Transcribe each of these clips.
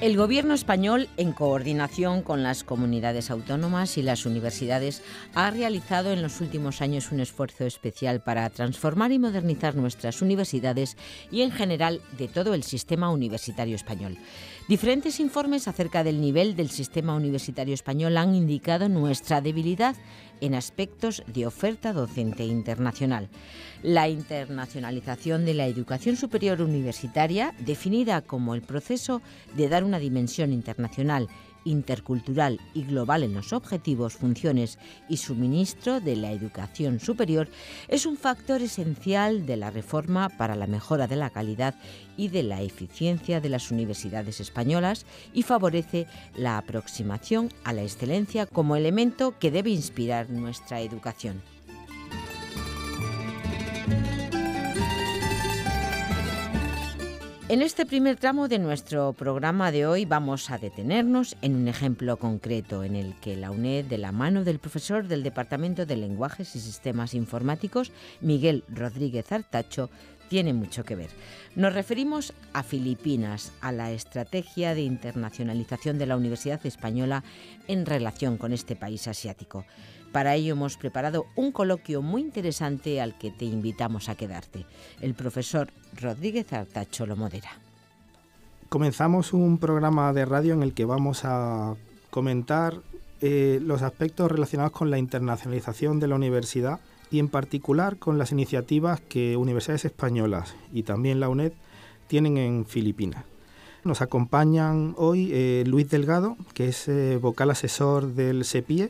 El Gobierno español, en coordinación con las comunidades autónomas y las universidades, ha realizado en los últimos años un esfuerzo especial para transformar y modernizar nuestras universidades y, en general, de todo el sistema universitario español. Diferentes informes acerca del nivel del sistema universitario español han indicado nuestra debilidad en aspectos de oferta docente internacional. La internacionalización de la educación superior universitaria, definida como el proceso de dar una dimensión internacional, intercultural y global en los objetivos, funciones y suministro de la educación superior, es un factor esencial de la reforma para la mejora de la calidad y de la eficiencia de las universidades españolas y favorece la aproximación a la excelencia como elemento que debe inspirar nuestra educación. En este primer tramo de nuestro programa de hoy vamos a detenernos en un ejemplo concreto en el que la UNED, de la mano del profesor del Departamento de Lenguajes y Sistemas Informáticos, Miguel Rodríguez Artacho, tiene mucho que ver. Nos referimos a Filipinas, a la estrategia de internacionalización de la Universidad Española en relación con este país asiático. Para ello hemos preparado un coloquio muy interesante al que te invitamos a quedarte. El profesor Rodríguez Artacho lo modera. Comenzamos un programa de radio en el que vamos a comentar los aspectos relacionados con la internacionalización de la universidad y en particular con las iniciativas que universidades españolas y también la UNED tienen en Filipinas. Nos acompañan hoy Luis Delgado, que es vocal asesor del SEPIE.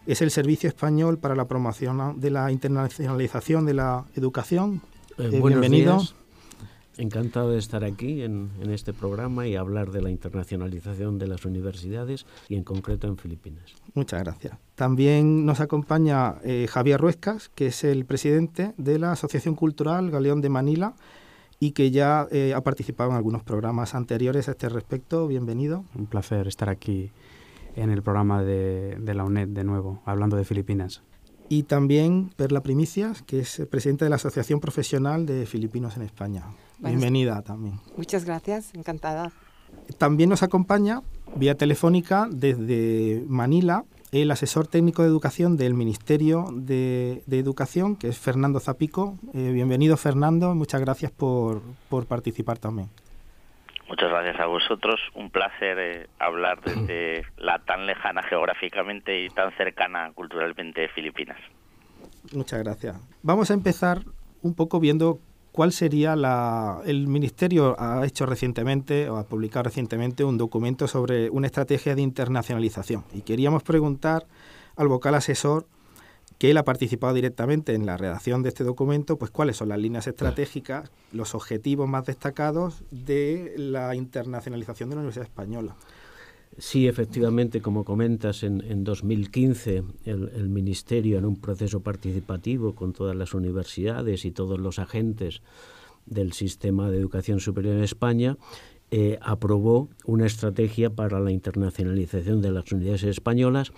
Es el Servicio Español para la Promoción de la Internacionalización de la Educación. Buenos bienvenido. Días. Encantado de estar aquí en este programa y hablar de la internacionalización de las universidades y en concreto en Filipinas. Muchas gracias. También nos acompaña Javier Ruescas, que es el presidente de la Asociación Cultural Galeón de Manila y que ya ha participado en algunos programas anteriores a este respecto. Bienvenido. Un placer estar aquí en el programa de la UNED de nuevo, hablando de Filipinas. Y también Perla Primicias, que es presidenta de la Asociación Profesional de Filipinos en España. Bienvenida también. Muchas gracias, encantada. También nos acompaña vía telefónica desde Manila el asesor técnico de educación del Ministerio de Educación, que es Fernando Zapico. Bienvenido, Fernando, muchas gracias por participar también. Muchas gracias a vosotros. Un placer hablar desde la tan lejana geográficamente y tan cercana culturalmente Filipinas. Muchas gracias. Vamos a empezar un poco viendo cuál sería el Ministerio ha hecho recientemente o ha publicado recientemente un documento sobre una estrategia de internacionalización. Y queríamos preguntar al vocal asesor, que él ha participado directamente en la redacción de este documento, pues cuáles son las líneas estratégicas, los objetivos más destacados de la internacionalización de la Universidad Española. Sí, efectivamente, como comentas, en 2015 el Ministerio, en un proceso participativo con todas las universidades y todos los agentes del sistema de educación superior en España, aprobó una estrategia para la internacionalización de las universidades españolas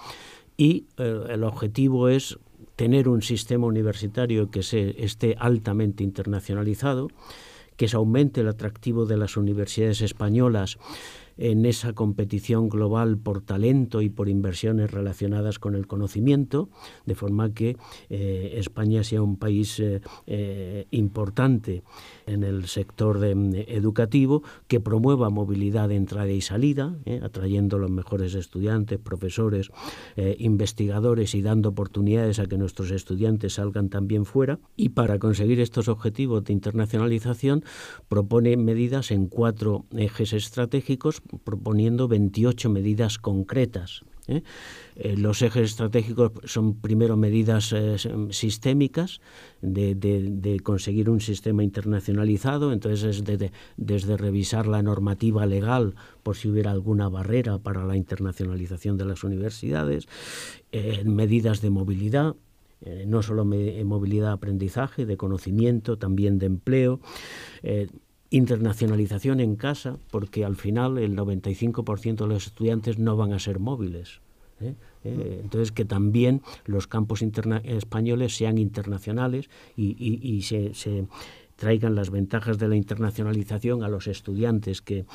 y el objetivo es tener un sistema universitario que esté altamente internacionalizado, que se aumente el atractivo de las universidades españolas en esa competición global por talento y por inversiones relacionadas con el conocimiento, de forma que España sea un país importante en el sector educativo, que promueva movilidad de entrada y salida, atrayendo los mejores estudiantes, profesores, investigadores y dando oportunidades a que nuestros estudiantes salgan también fuera. Y para conseguir estos objetivos de internacionalización propone medidas en 4 ejes estratégicos, proponiendo 28 medidas concretas. Los ejes estratégicos son primero medidas sistémicas de conseguir un sistema internacionalizado, entonces es desde revisar la normativa legal por si hubiera alguna barrera para la internacionalización de las universidades, medidas de movilidad, no solo movilidad de aprendizaje, de conocimiento, también de empleo, internacionalización en casa, porque al final el 95% de los estudiantes no van a ser móviles. Entonces, que también los campus españoles sean internacionales y se traigan las ventajas de la internacionalización a los estudiantes que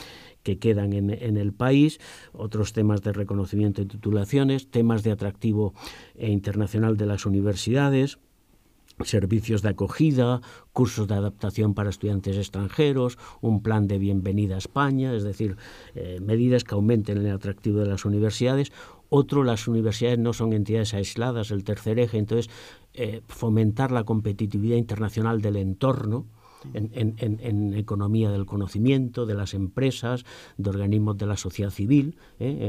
quedan en el país, otros temas de reconocimiento de titulaciones, temas de atractivo internacional de las universidades, servicios de acogida, cursos de adaptación para estudiantes extranjeros, un plan de bienvenida a España, es decir, medidas que aumenten el atractivo de las universidades. Otro, las universidades no son entidades aisladas, el tercer eje, entonces fomentar la competitividad internacional del entorno, en economía del conocimiento, de las empresas, de organismos de la sociedad civil,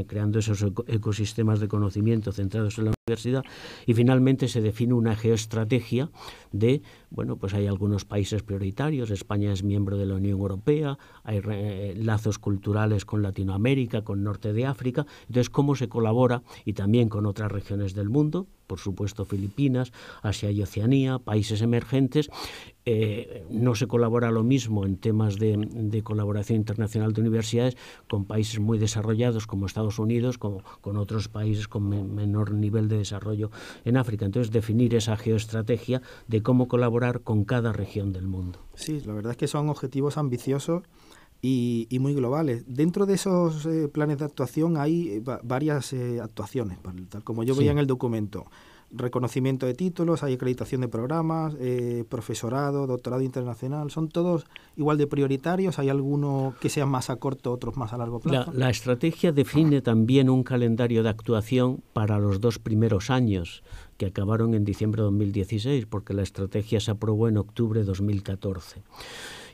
creando esos ecosistemas de conocimiento centrados en la universidad. Y finalmente se define una geoestrategia de, bueno, pues hay algunos países prioritarios, España es miembro de la Unión Europea, hay lazos culturales con Latinoamérica, con Norte de África, entonces cómo se colabora, y también con otras regiones del mundo, por supuesto Filipinas, Asia y Oceanía, países emergentes. No se colabora lo mismo en temas de colaboración internacional de universidades con países muy desarrollados como Estados Unidos, como con otros países con menor nivel de desarrollo en África. Entonces, definir esa geoestrategia de cómo colaborar con cada región del mundo. Sí, la verdad es que son objetivos ambiciosos y muy globales. Dentro de esos planes de actuación hay varias actuaciones, tal como yo veía en el documento. Reconocimiento de títulos, hay acreditación de programas, profesorado, doctorado internacional, ¿son todos igual de prioritarios? ¿Hay alguno que sea más a corto, otros más a largo plazo? La estrategia define también un calendario de actuación para los 2 primeros años, que acabaron en diciembre de 2016, porque la estrategia se aprobó en octubre de 2014.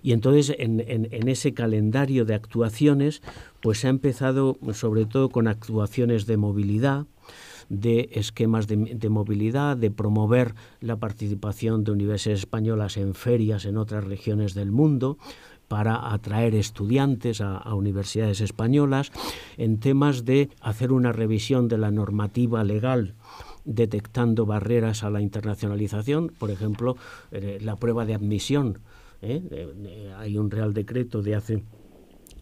Y entonces en ese calendario de actuaciones pues se ha empezado sobre todo con actuaciones de movilidad, de esquemas de movilidad, de promover la participación de universidades españolas en ferias en otras regiones del mundo, para atraer estudiantes a universidades españolas, en temas de hacer una revisión de la normativa legal detectando barreras a la internacionalización, por ejemplo, la prueba de admisión. Hay un Real Decreto de hace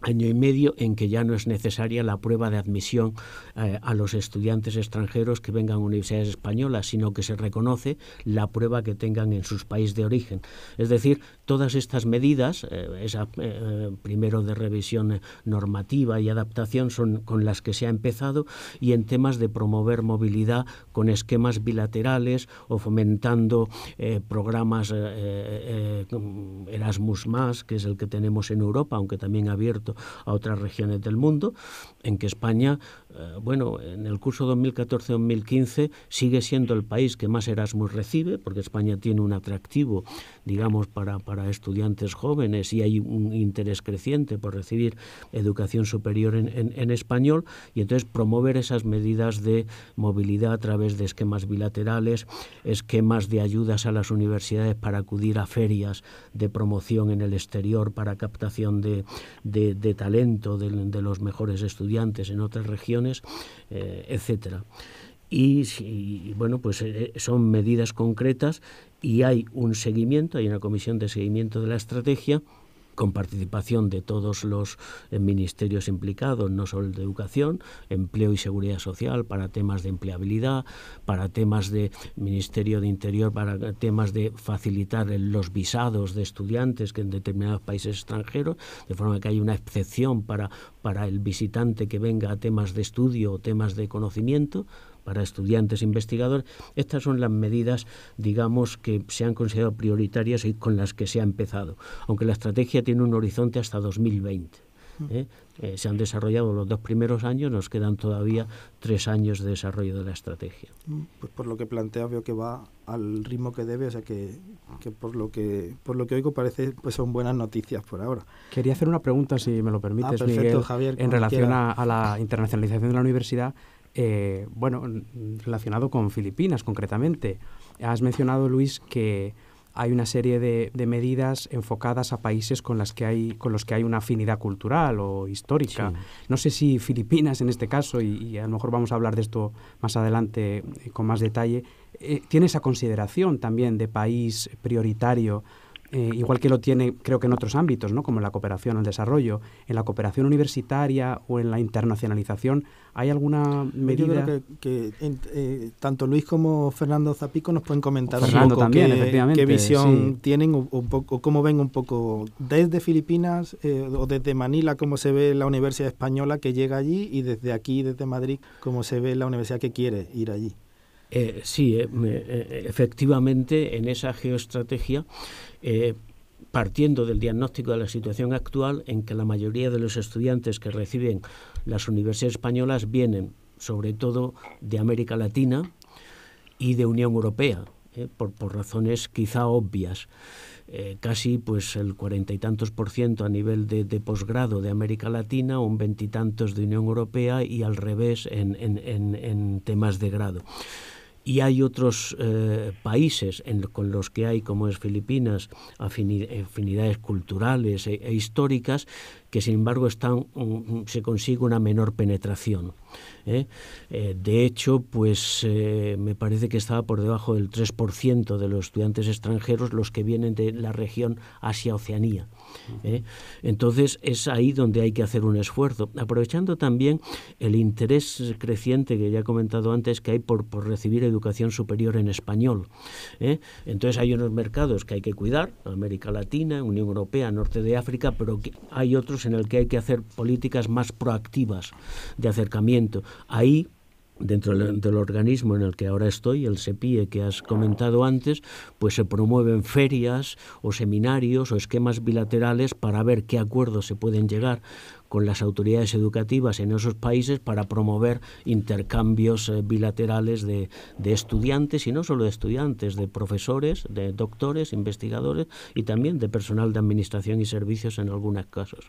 año y medio en que ya no es necesaria la prueba de admisión a los estudiantes extranjeros que vengan a universidades españolas, sino que se reconoce la prueba que tengan en sus países de origen. Es decir, todas estas medidas, primero de revisión normativa y adaptación, son con las que se ha empezado, y en temas de promover movilidad con esquemas bilaterales o fomentando programas Erasmus+, que es el que tenemos en Europa, aunque también abierto a otras regiones del mundo, en que España, en el curso 2014-2015 sigue siendo el país que más Erasmus recibe, porque España tiene un atractivo, digamos, para estudiantes jóvenes, y hay un interés creciente por recibir educación superior en español, y entonces promover esas medidas de movilidad a través de esquemas bilaterales, esquemas de ayudas a las universidades para acudir a ferias de promoción en el exterior para captación de talento de los mejores estudiantes en otras regiones, etcétera. Y bueno, pues son medidas concretas, y hay un seguimiento, hay una comisión de seguimiento de la estrategia con participación de todos los ministerios implicados, no solo el de educación, empleo y seguridad social, para temas de empleabilidad, para temas de Ministerio de Interior, para temas de facilitar los visados de estudiantes que en determinados países extranjeros, de forma que hay una excepción para el visitante que venga a temas de estudio o temas de conocimiento, para estudiantes investigadores. Estas son las medidas, digamos, que se han considerado prioritarias y con las que se ha empezado, aunque la estrategia tiene un horizonte hasta 2020. Se han desarrollado los 2 primeros años, nos quedan todavía 3 años de desarrollo de la estrategia. Pues por lo que plantea veo que va al ritmo que debe, o sea que por lo que oigo parece pues son buenas noticias por ahora. Quería hacer una pregunta, si me lo permites, perfecto, Miguel, Javier, en relación a la internacionalización de la universidad. Relacionado con Filipinas concretamente. Has mencionado, Luis, que hay una serie de medidas enfocadas a países con los que hay una afinidad cultural o histórica. Sí. No sé si Filipinas, en este caso, y a lo mejor vamos a hablar de esto más adelante con más detalle, tiene esa consideración también de país prioritario igual que lo tiene, creo que en otros ámbitos, ¿no? Como en la cooperación al desarrollo, en la cooperación universitaria o en la internacionalización, ¿hay alguna medida? Yo creo que tanto Luis como Fernando Zapico nos pueden comentar Fernando un poco también, qué visión sí. tienen o cómo ven un poco desde Filipinas o desde Manila, cómo se ve la Universidad Española que llega allí, y desde aquí, desde Madrid, cómo se ve la universidad que quiere ir allí. Sí, efectivamente, en esa geoestrategia, partiendo del diagnóstico de la situación actual, en que la mayoría de los estudiantes que reciben las universidades españolas vienen sobre todo de América Latina y de Unión Europea, por razones quizá obvias. Casi pues el 40 y tantos % a nivel de posgrado de América Latina, un 20 y tantos de Unión Europea, y al revés en temas de grado. Y hay otros países con los que hay, como es Filipinas, afinidades culturales e históricas, que sin embargo se consigue una menor penetración. De hecho, pues me parece que estaba por debajo del 3% de los estudiantes extranjeros los que vienen de la región Asia-Oceanía. Entonces es ahí donde hay que hacer un esfuerzo, aprovechando también el interés creciente que ya he comentado antes que hay por recibir educación superior en español. Entonces hay unos mercados que hay que cuidar, América Latina, Unión Europea, Norte de África, pero hay otros en el que hay que hacer políticas más proactivas de acercamiento. Ahí, dentro del organismo en el que ahora estoy, el SEPIE que has comentado antes, pues se promueven ferias o seminarios o esquemas bilaterales para ver qué acuerdos se pueden llegar con las autoridades educativas en esos países para promover intercambios bilaterales de estudiantes, y no solo de estudiantes, de profesores, de doctores, investigadores, y también de personal de administración y servicios en algunos casos.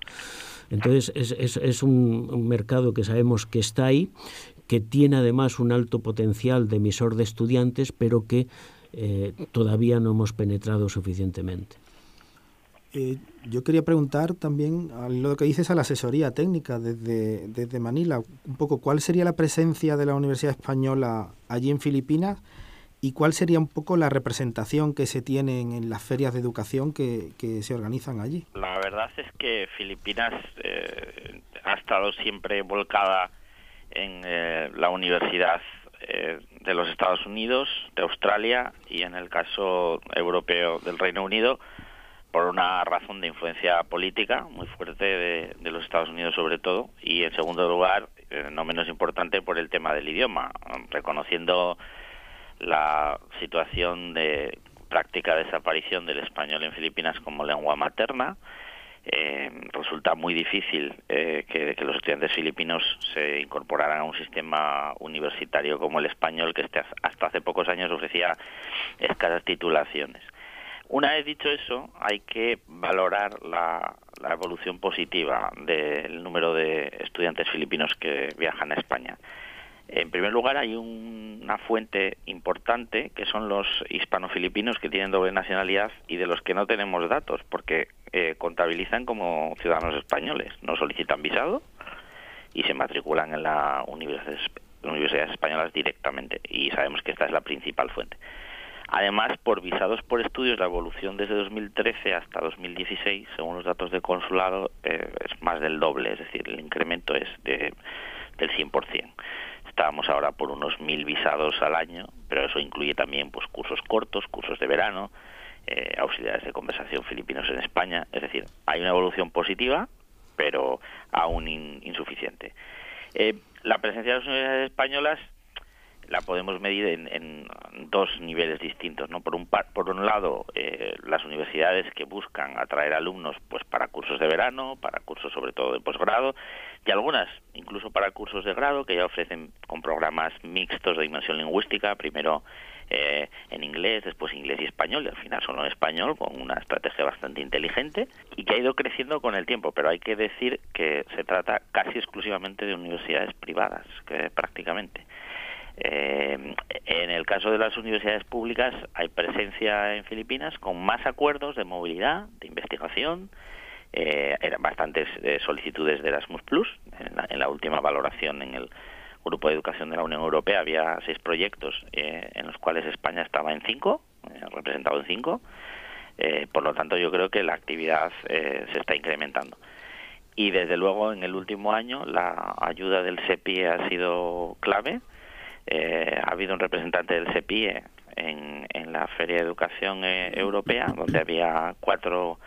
Entonces es un mercado que sabemos que está ahí, que tiene además un alto potencial de emisor de estudiantes, pero que todavía no hemos penetrado suficientemente. Yo quería preguntar también a lo que dices a la asesoría técnica desde Manila, un poco cuál sería la presencia de la Universidad Española allí en Filipinas y cuál sería un poco la representación que se tiene en las ferias de educación que se organizan allí. La verdad es que Filipinas ha estado siempre volcada en la universidad de los Estados Unidos, de Australia y en el caso europeo del Reino Unido, por una razón de influencia política muy fuerte de los Estados Unidos sobre todo, y en segundo lugar, no menos importante, por el tema del idioma, reconociendo la situación de práctica desaparición del español en Filipinas como lengua materna. Resulta muy difícil que los estudiantes filipinos se incorporaran a un sistema universitario como el español, que hasta hace pocos años ofrecía escasas titulaciones. Una vez dicho eso, hay que valorar la evolución positiva del número de estudiantes filipinos que viajan a España. En primer lugar, hay una fuente importante que son los hispano-filipinos que tienen doble nacionalidad y de los que no tenemos datos porque contabilizan como ciudadanos españoles, no solicitan visado y se matriculan en las universidades españolas directamente, y sabemos que esta es la principal fuente. Además, por visados por estudios, la evolución desde 2013 hasta 2016, según los datos del consulado, es más del doble, es decir, el incremento es del 100%. Estábamos ahora por unos 1.000 visados al año, pero eso incluye también pues cursos cortos, cursos de verano, auxiliares de conversación filipinos en España. Es decir, hay una evolución positiva, pero aún insuficiente. La presencia de las universidades españolas la podemos medir en dos niveles distintos, ¿no? Por un lado, las universidades que buscan atraer alumnos pues para cursos de verano, para cursos sobre todo de posgrado, y algunas incluso para cursos de grado que ya ofrecen con programas mixtos de inmersión lingüística, primero en inglés, después inglés y español, y al final solo en español, con una estrategia bastante inteligente y que ha ido creciendo con el tiempo. Pero hay que decir que se trata casi exclusivamente de universidades privadas, que prácticamente. En el caso de las universidades públicas hay presencia en Filipinas con más acuerdos de movilidad, de investigación. Eran bastantes solicitudes de Erasmus Plus. En la última valoración en el Grupo de Educación de la Unión Europea había 6 proyectos en los cuales España estaba en 5, representado en 5. Por lo tanto, yo creo que la actividad se está incrementando. Y desde luego, en el último año, la ayuda del SEPIE ha sido clave. Ha habido un representante del SEPIE en la Feria de Educación Europea, donde había 4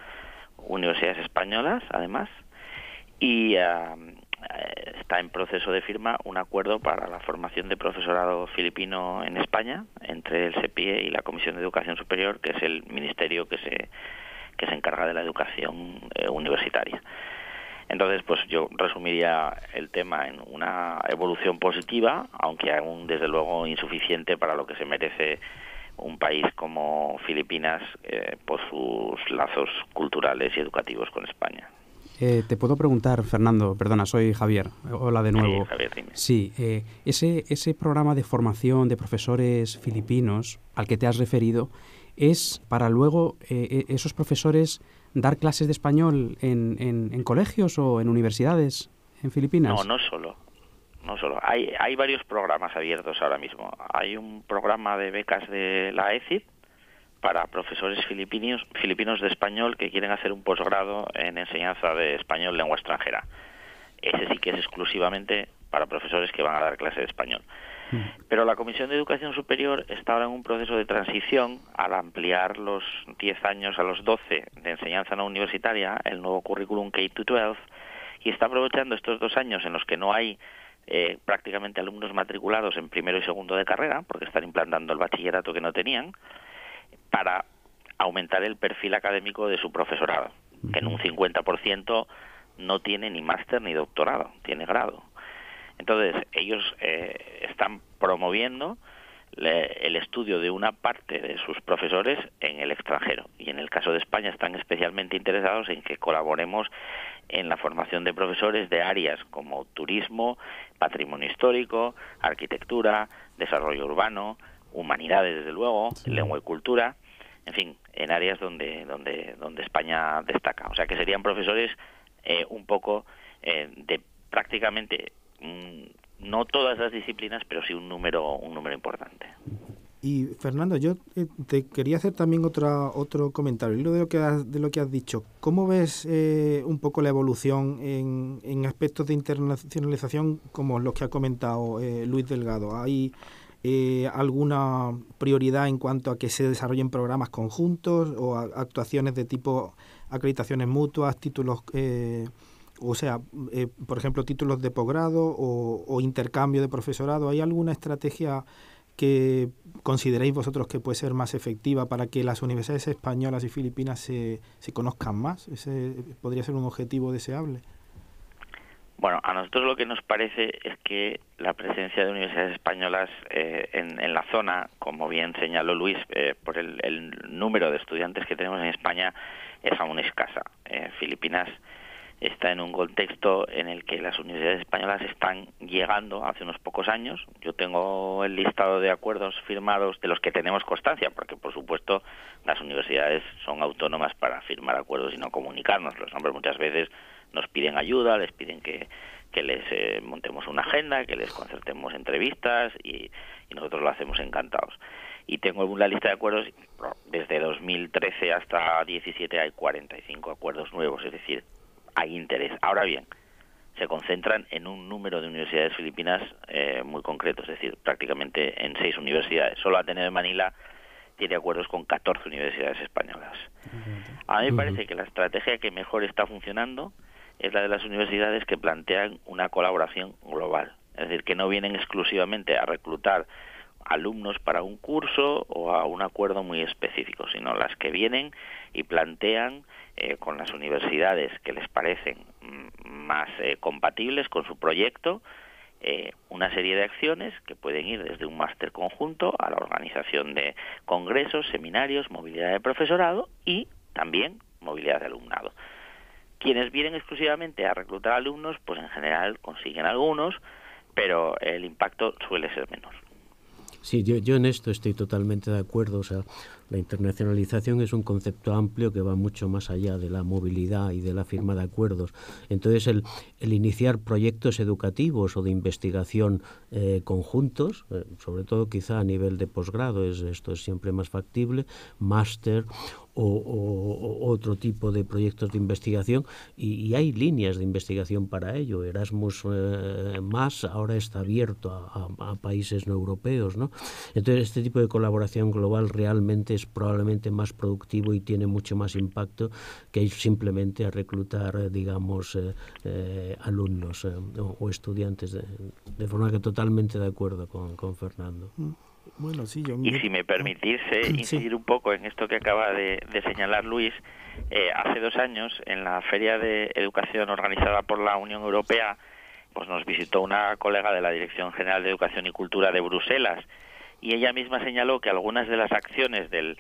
universidades españolas, además, y está en proceso de firma un acuerdo para la formación de profesorado filipino en España entre el SEPIE y la Comisión de Educación Superior, que es el ministerio que se encarga de la educación universitaria. Entonces, pues yo resumiría el tema en una evolución positiva, aunque aún desde luego insuficiente para lo que se merece un país como Filipinas por sus lazos culturales y educativos con España. Te puedo preguntar, Fernando, perdona, soy Javier, hola de nuevo. Sí, Javier, dime. Sí, ese programa de formación de profesores filipinos al que te has referido es para luego esos profesores dar clases de español en colegios o en universidades en Filipinas. No solo. Hay varios programas abiertos ahora mismo. Hay un programa de becas de la ECID para profesores filipinos de español que quieren hacer un posgrado en enseñanza de español lengua extranjera. Ese sí que es exclusivamente para profesores que van a dar clase de español. Pero la Comisión de Educación Superior está ahora en un proceso de transición al ampliar los 10 años a los 12 de enseñanza no universitaria, el nuevo currículum K-12, y está aprovechando estos 2 años en los que no hay prácticamente alumnos matriculados en primero y segundo de carrera, porque están implantando el bachillerato que no tenían, para aumentar el perfil académico de su profesorado, que en un 50% no tiene ni máster ni doctorado, tiene grado. Entonces, ellos están promoviendo el estudio de una parte de sus profesores en el extranjero. Y en el caso de España están especialmente interesados en que colaboremos en la formación de profesores de áreas como turismo, patrimonio histórico, arquitectura, desarrollo urbano, humanidades, desde luego, lengua y cultura, en fin, en áreas donde España destaca. O sea, que serían profesores un poco de prácticamente no todas las disciplinas, pero sí un número importante. Y Fernando, yo te quería hacer también otro comentario. Hilo de lo que has dicho. ¿Cómo ves un poco la evolución en aspectos de internacionalización como los que ha comentado Luis Delgado? ¿Hay alguna prioridad en cuanto a que se desarrollen programas conjuntos o actuaciones de tipo acreditaciones mutuas, títulos, por ejemplo, títulos de posgrado o intercambio de profesorado? ¿Hay alguna estrategia que consideréis vosotros que puede ser más efectiva para que las universidades españolas y filipinas se conozcan más? ¿Ese podría ser un objetivo deseable? Bueno, a nosotros lo que nos parece es que la presencia de universidades españolas en la zona, como bien señaló Luis, por el número de estudiantes que tenemos en España, es aún escasa. Filipinas está en un contexto en el que las universidades españolas están llegando hace unos pocos años. Yo tengo el listado de acuerdos firmados de los que tenemos constancia, porque por supuesto las universidades son autónomas para firmar acuerdos y no comunicarnos. Los hombres muchas veces nos piden ayuda, les piden que les montemos una agenda, que les concertemos entrevistas y nosotros lo hacemos encantados. Y tengo la lista de acuerdos, desde 2013 hasta 2017 hay 45 acuerdos nuevos, es decir, hay interés. Ahora bien, se concentran en un número de universidades filipinas muy concreto, es decir, prácticamente en 6 universidades. Solo Ateneo de Manila tiene acuerdos con 14 universidades españolas. A mí me parece que la estrategia que mejor está funcionando es la de las universidades que plantean una colaboración global. Es decir, que no vienen exclusivamente a reclutar alumnos para un curso o a un acuerdo muy específico, sino las que vienen y plantean con las universidades que les parecen más compatibles con su proyecto una serie de acciones que pueden ir desde un máster conjunto a la organización de congresos, seminarios, movilidad de profesorado y también movilidad de alumnado. Quienes vienen exclusivamente a reclutar alumnos, pues en general consiguen algunos, pero el impacto suele ser menor. Sí, yo en esto estoy totalmente de acuerdo. O sea, la internacionalización es un concepto amplio que va mucho más allá de la movilidad y de la firma de acuerdos. Entonces, el iniciar proyectos educativos o de investigación conjuntos, sobre todo quizá a nivel de posgrado, esto es siempre más factible, máster o otro tipo de proyectos de investigación, y hay líneas de investigación para ello. Erasmus más ahora está abierto a países no europeos, ¿no? Entonces este tipo de colaboración global realmente es probablemente más productivo y tiene mucho más impacto que ir simplemente a reclutar, digamos, alumnos o estudiantes, de forma que totalmente de acuerdo con Fernando. Bueno, sí, y si me permitís incidir un poco en esto que acaba de señalar Luis, hace 2 años en la Feria de Educación organizada por la Unión Europea, pues nos visitó una colega de la Dirección General de Educación y Cultura de Bruselas, y ella misma señaló que algunas de las acciones del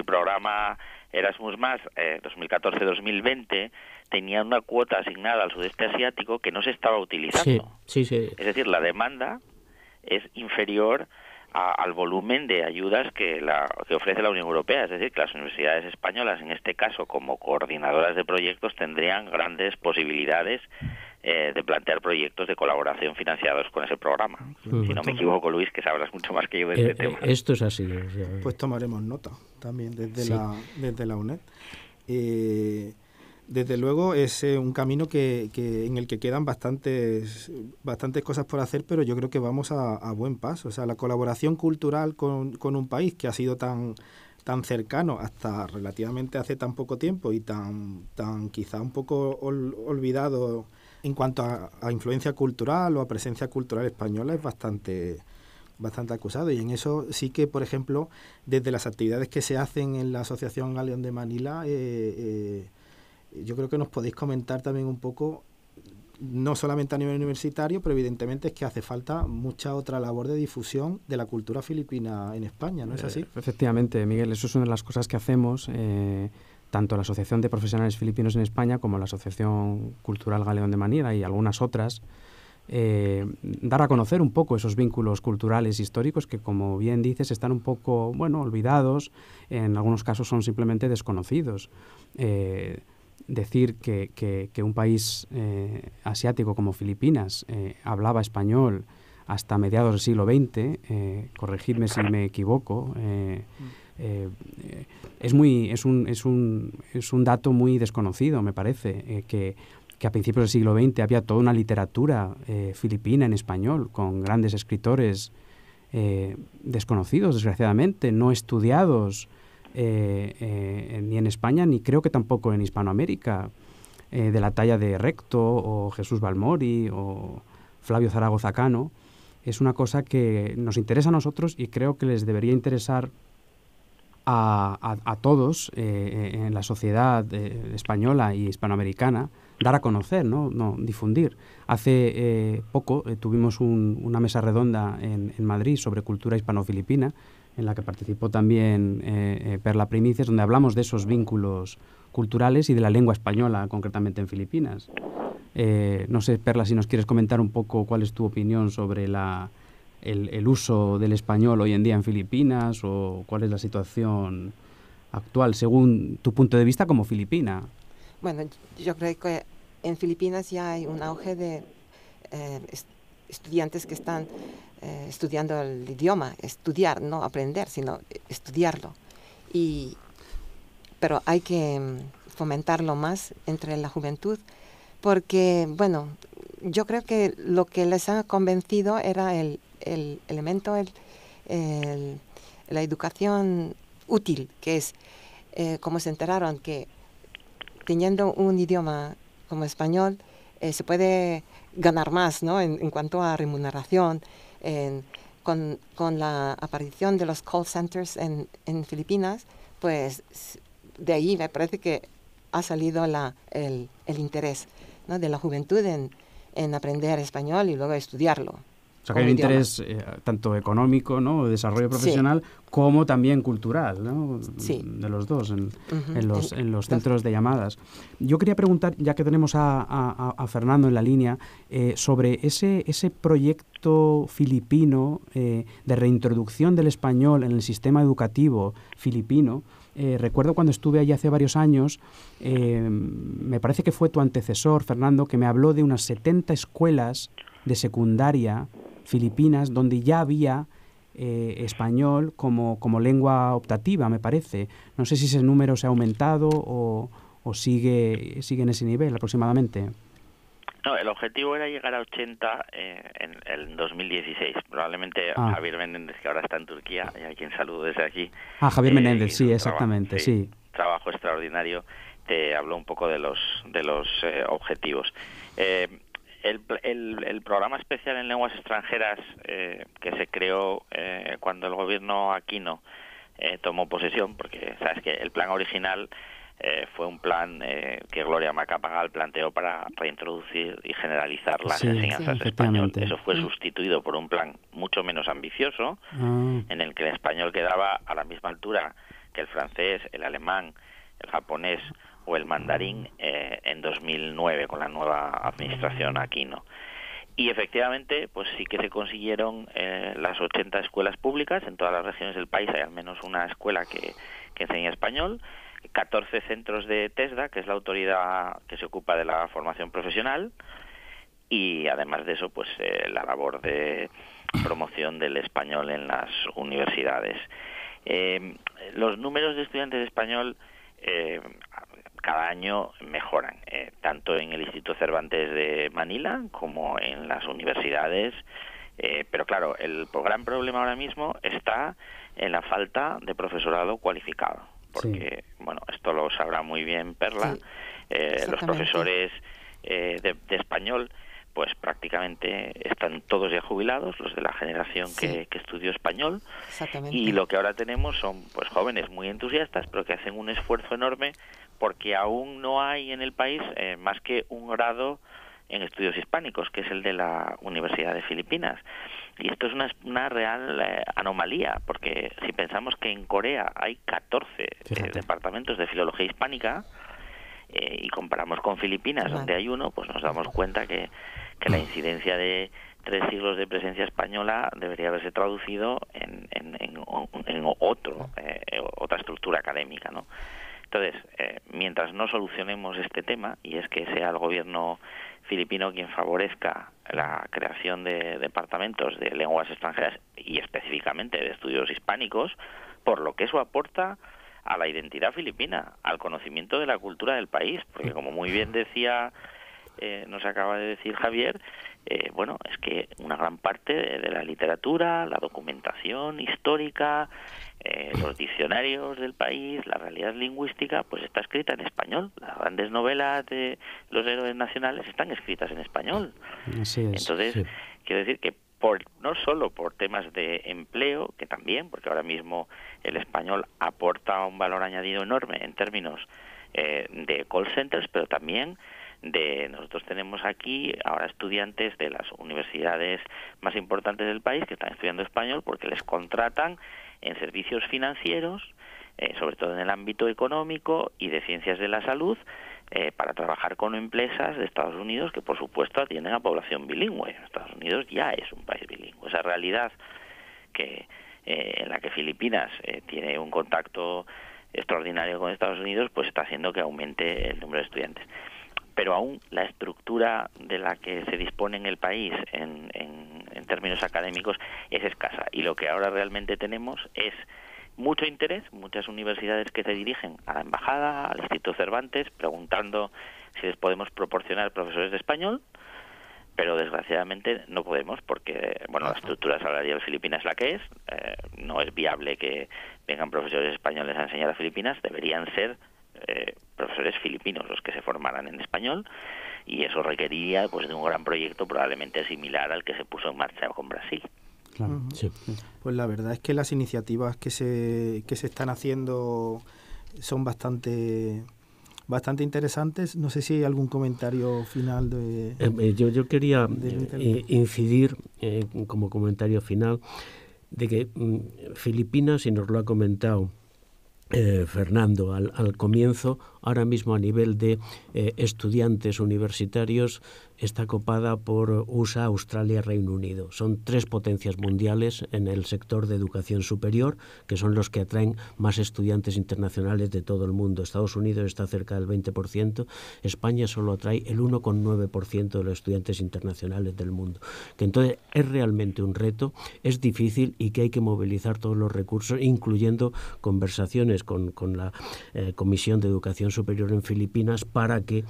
programa Erasmus+, 2014-2020, tenían una cuota asignada al sudeste asiático que no se estaba utilizando. Sí. Es decir, la demanda es inferior al volumen de ayudas que ofrece la Unión Europea. Es decir, que las universidades españolas, en este caso como coordinadoras de proyectos, tendrían grandes posibilidades de plantear proyectos de colaboración financiados con ese programa. Si no me equivoco, Luis, que sabrás mucho más que yo de este tema. Esto es así. Pues tomaremos nota también desde la UNED. Desde luego es un camino en el que quedan bastantes cosas por hacer, pero yo creo que vamos a buen paso. O sea, la colaboración cultural con un país que ha sido tan cercano hasta relativamente hace tan poco tiempo y tan quizá un poco olvidado en cuanto a influencia cultural o a presencia cultural española, es bastante acusado. Y en eso sí que, por ejemplo, desde las actividades que se hacen en la Asociación Galeón de Manila, yo creo que nos podéis comentar también un poco, no solamente a nivel universitario, pero evidentemente es que hace falta mucha otra labor de difusión de la cultura filipina en España, ¿no es así? Efectivamente, Miguel, eso es una de las cosas que hacemos, tanto la Asociación de Profesionales Filipinos en España como la Asociación Cultural Galeón de Manila y algunas otras, dar a conocer un poco esos vínculos culturales históricos que, como bien dices, están un poco, olvidados, en algunos casos son simplemente desconocidos. Decir que un país asiático como Filipinas hablaba español hasta mediados del siglo XX, corregidme si me equivoco, es un dato muy desconocido, me parece, que a principios del siglo XX había toda una literatura filipina en español, con grandes escritores desconocidos, desgraciadamente, no estudiados, ni en España, ni creo que tampoco en Hispanoamérica, de la talla de Recto o Jesús Balmori o Flavio Zaragoza Cano. Es una cosa que nos interesa a nosotros y creo que les debería interesar a todos en la sociedad española y hispanoamericana, dar a conocer, no difundir. Hace poco tuvimos una mesa redonda en Madrid sobre cultura hispano-filipina, en la que participó también Perla Primices, donde hablamos de esos vínculos culturales y de la lengua española, concretamente en Filipinas. No sé, Perla, si nos quieres comentar un poco cuál es tu opinión sobre el uso del español hoy en día en Filipinas, o cuál es la situación actual según tu punto de vista como filipina. Bueno, yo creo que en Filipinas ya hay un auge de estudiantes que están estudiando el idioma, estudiar, no aprender, sino estudiarlo. Pero hay que fomentarlo más entre la juventud, porque, yo creo que lo que les ha convencido era el elemento, la educación útil, que es como se enteraron que teniendo un idioma como español se puede ganar más, ¿no? En cuanto a remuneración. Con la aparición de los call centers en Filipinas, pues de ahí me parece que ha salido el interés, ¿no?, de la juventud en aprender español y luego estudiarlo. O sea, que hay un interés tanto económico, ¿no?, de desarrollo profesional, como también cultural, ¿no? Sí. De los dos, en los centros de llamadas. Yo quería preguntar, ya que tenemos a Fernando en la línea, sobre ese proyecto filipino de reintroducción del español en el sistema educativo filipino. Recuerdo cuando estuve allí hace varios años, me parece que fue tu antecesor, Fernando, que me habló de unas 70 escuelas de secundaria filipinas donde ya había español como lengua optativa, me parece. No sé si ese número se ha aumentado o sigue en ese nivel aproximadamente. No, el objetivo era llegar a 80 en el 2016. Probablemente Javier Menéndez, que ahora está en Turquía, y a quien saludo desde aquí. Javier Menéndez, sí, exactamente, sí. Trabajo extraordinario. Te habló un poco de los objetivos. El programa especial en lenguas extranjeras que se creó cuando el gobierno Aquino tomó posesión, porque sabes que el plan original fue un plan que Gloria Macapagal planteó para reintroducir y generalizar las enseñanzas de español. Eso fue sustituido por un plan mucho menos ambicioso, en el que el español quedaba a la misma altura que el francés, el alemán, el japonés o el mandarín en 2009 con la nueva administración Aquino. Y efectivamente, pues sí que se consiguieron las 80 escuelas públicas. En todas las regiones del país hay al menos una escuela que enseña español, 14 centros de TESDA, que es la autoridad que se ocupa de la formación profesional, y además de eso, pues la labor de promoción del español en las universidades. Los números de estudiantes de español cada año mejoran, tanto en el Instituto Cervantes de Manila como en las universidades, pero claro, el gran problema ahora mismo está en la falta de profesorado cualificado, porque, bueno, esto lo sabrá muy bien Perla, los profesores de español pues prácticamente están todos ya jubilados, los de la generación que estudió español, y lo que ahora tenemos son pues jóvenes muy entusiastas, pero que hacen un esfuerzo enorme porque aún no hay en el país más que un grado en estudios hispánicos, que es el de la Universidad de Filipinas. Y esto es una real anomalía, porque si pensamos que en Corea hay 14 departamentos de filología hispánica, y comparamos con Filipinas, donde hay uno, pues nos damos cuenta que la incidencia de 3 siglos de presencia española debería haberse traducido en otra estructura académica, ¿no? Entonces, mientras no solucionemos este tema, y es que sea el gobierno filipino quien favorezca la creación de departamentos de lenguas extranjeras y específicamente de estudios hispánicos, por lo que eso aporta a la identidad filipina, al conocimiento de la cultura del país, porque como muy bien decía, nos acaba de decir Javier, bueno, es que una gran parte de la literatura, la documentación histórica, los diccionarios del país, la realidad lingüística, pues está escrita en español. Las grandes novelas de los héroes nacionales están escritas en español. Así es. Entonces, quiero decir que no solo por temas de empleo, que también, porque ahora mismo el español aporta un valor añadido enorme en términos de call centers, pero también nosotros tenemos aquí ahora estudiantes de las universidades más importantes del país que están estudiando español porque les contratan en servicios financieros, sobre todo en el ámbito económico y de ciencias de la salud, para trabajar con empresas de Estados Unidos que, por supuesto, atienden a población bilingüe. Estados Unidos ya es un país bilingüe. Esa realidad en la que Filipinas tiene un contacto extraordinario con Estados Unidos, pues está haciendo que aumente el número de estudiantes. Pero aún la estructura de la que se dispone en el país en términos académicos es escasa. Y lo que ahora realmente tenemos es mucho interés, muchas universidades que se dirigen a la embajada, al Instituto Cervantes, preguntando si les podemos proporcionar profesores de español, pero desgraciadamente no podemos porque, bueno, la estructura salarial filipina es la que es, no es viable que vengan profesores españoles a enseñar a Filipinas, deberían ser profesores filipinos los que se formaran en español, y eso requeriría pues de un gran proyecto probablemente similar al que se puso en marcha con Brasil. Claro. Sí. Pues la verdad es que las iniciativas que se están haciendo son bastante interesantes. No sé si hay algún comentario final de... Yo quería incidir como comentario final de que Filipinas, y nos lo ha comentado Fernando al comienzo, ahora mismo a nivel de estudiantes universitarios está copada por USA, Australia, Reino Unido. Son 3 potencias mundiales en el sector de educación superior, que son los que atraen más estudiantes internacionales de todo el mundo. Estados Unidos está cerca del 20%, España solo atrae el 1,9% de los estudiantes internacionales del mundo. Que entonces es realmente un reto, es difícil y que hay que movilizar todos los recursos, incluyendo conversaciones con la Comisión de Educación Superior en Filipinas para que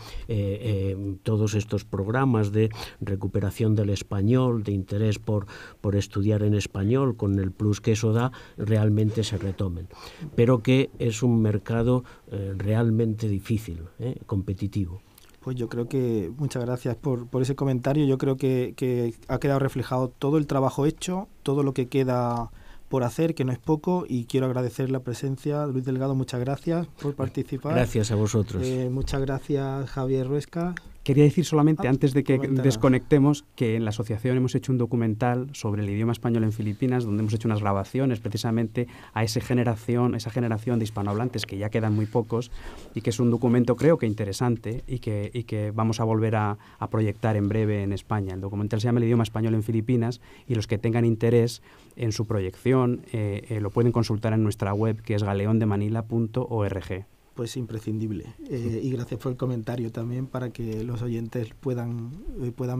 todos estos programas de recuperación del español, de interés por estudiar en español, con el plus que eso da, realmente se retomen. Pero que es un mercado realmente difícil, competitivo. Pues yo creo que, muchas gracias por ese comentario. Yo creo que ha quedado reflejado todo el trabajo hecho, todo lo que queda por hacer, que no es poco, y quiero agradecer la presencia. Luis Delgado, muchas gracias por participar. Gracias a vosotros. Muchas gracias, Javier Ruescas. Quería decir solamente, antes de que desconectemos, que en la asociación hemos hecho un documental sobre el idioma español en Filipinas, donde hemos hecho unas grabaciones precisamente a esa generación de hispanohablantes, que ya quedan muy pocos, y que es un documento, creo que interesante, y que vamos a volver a proyectar en breve en España. El documental se llama El idioma español en Filipinas, y los que tengan interés en su proyección lo pueden consultar en nuestra web, que es galeondemanila.org. Pues imprescindible. Y gracias por el comentario también, para que los oyentes puedan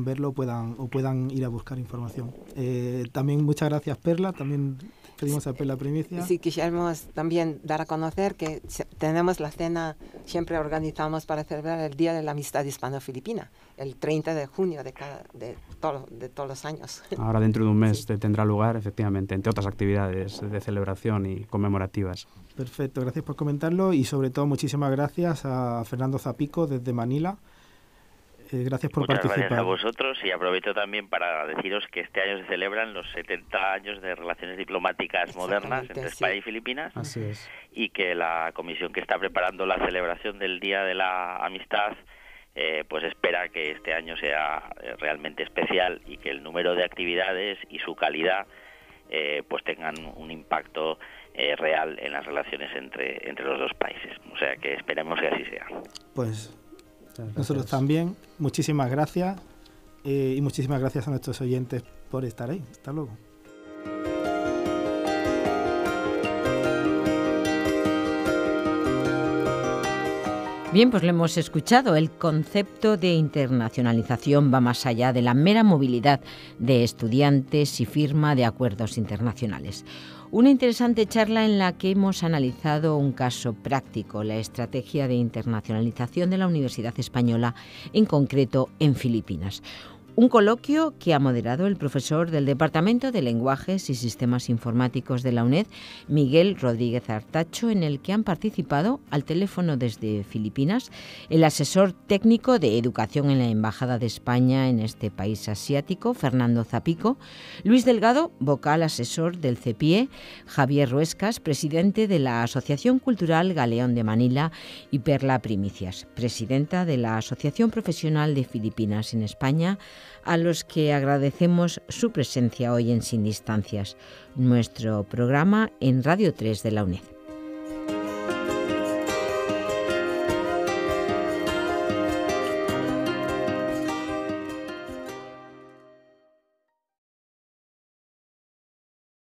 verlo o puedan ir a buscar información. También muchas gracias, Perla. También pedimos a Perla primicia. Sí, quisiéramos también dar a conocer que tenemos la cena, siempre organizamos para celebrar el Día de la Amistad Hispano-Filipina, el 30 de junio de todos los años. Ahora dentro de un mes tendrá lugar, efectivamente, entre otras actividades de celebración y conmemorativas. Perfecto, gracias por comentarlo, y sobre todo muchísimas gracias a Fernando Zapico desde Manila. Gracias por participar. Muchas gracias a vosotros, y aprovecho también para deciros que este año se celebran los 70 años de relaciones diplomáticas modernas entre España y Filipinas. Así es. Y que la comisión que está preparando la celebración del Día de la Amistad pues espera que este año sea realmente especial, y que el número de actividades y su calidad pues tengan un impacto real en las relaciones entre los dos países. O sea que esperemos que así sea. Pues nosotros también. Muchísimas gracias, y muchísimas gracias a nuestros oyentes por estar ahí. Hasta luego. Bien, pues lo hemos escuchado. El concepto de internacionalización va más allá de la mera movilidad de estudiantes y firma de acuerdos internacionales. Una interesante charla en la que hemos analizado un caso práctico, la estrategia de internacionalización de la Universidad Española, en concreto en Filipinas. Un coloquio que ha moderado el profesor del Departamento de Lenguajes y Sistemas Informáticos de la UNED, Miguel Rodríguez Artacho, en el que han participado al teléfono desde Filipinas el asesor técnico de educación en la Embajada de España en este país asiático, Fernando Zapico, Luis Delgado, vocal asesor del CEPIE, Javier Ruescas, presidente de la Asociación Cultural Galeón de Manila, y Perla Primicias, presidenta de la Asociación Profesional de Filipinas en España, a los que agradecemos su presencia hoy en Sin Distancias, nuestro programa en Radio 3 de la UNED.